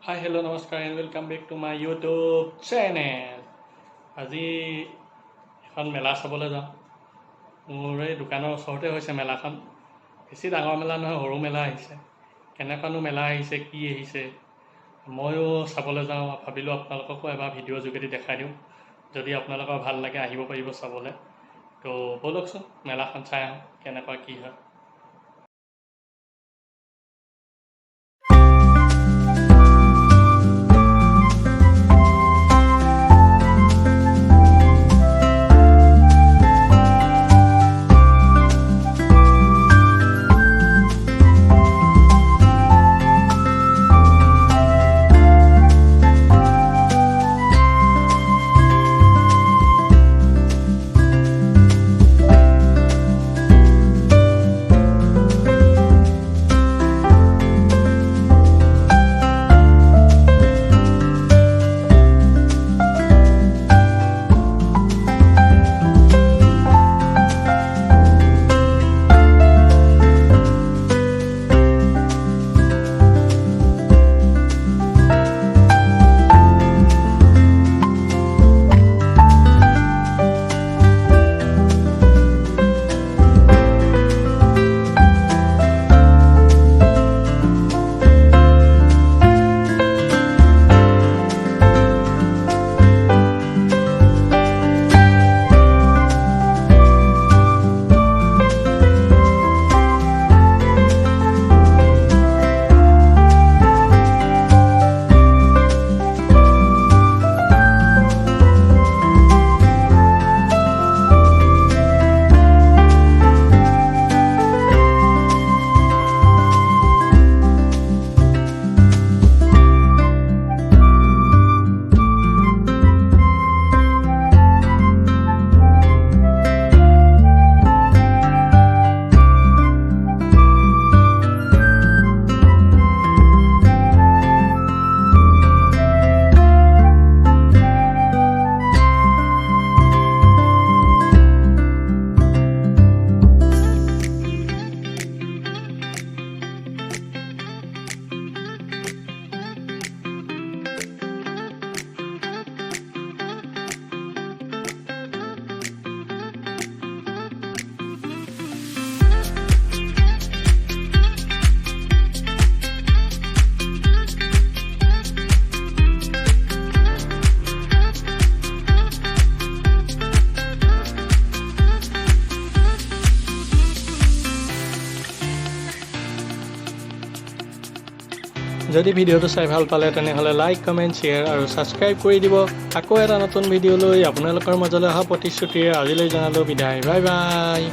Hi, hello, namaskar and welcome back to my YouTube channel. আজি এখন মেলা চাবলৈ যাওঁ। মোৰ এই দোকানৰ ওচৰতে হৈছে মেলাখন। বেছি ডাঙৰ মেলা নহয়, সৰু মেলা আহিছে। কেনেকুৱানো মেলা আহিছে, কি আহিছে ময়ো চাবলৈ যাওঁ। ভাবিলোঁ আপোনালোককো এবাৰ ভিডিঅ'ৰ যোগেদি দেখাই দিওঁ। যদি আপোনালোকৰ ভাল লাগে আহিব পাৰিব চাবলৈ। তো ব'লকচোন মেলাখন চাই আহোঁ কেনেকুৱা কি হয়। যদি ভিডিঅ'টো চাই ভাল পালে তেনেহ'লে লাইক, কমেণ্ট, শ্বেয়াৰ আৰু ছাবস্ক্ৰাইব কৰি দিব। আকৌ এটা নতুন ভিডিঅ' লৈ আপোনালোকৰ মাজলৈ অহা প্ৰতিশ্ৰুতিৰে আজিলৈ জনালোঁ বিদায়। Bye bye.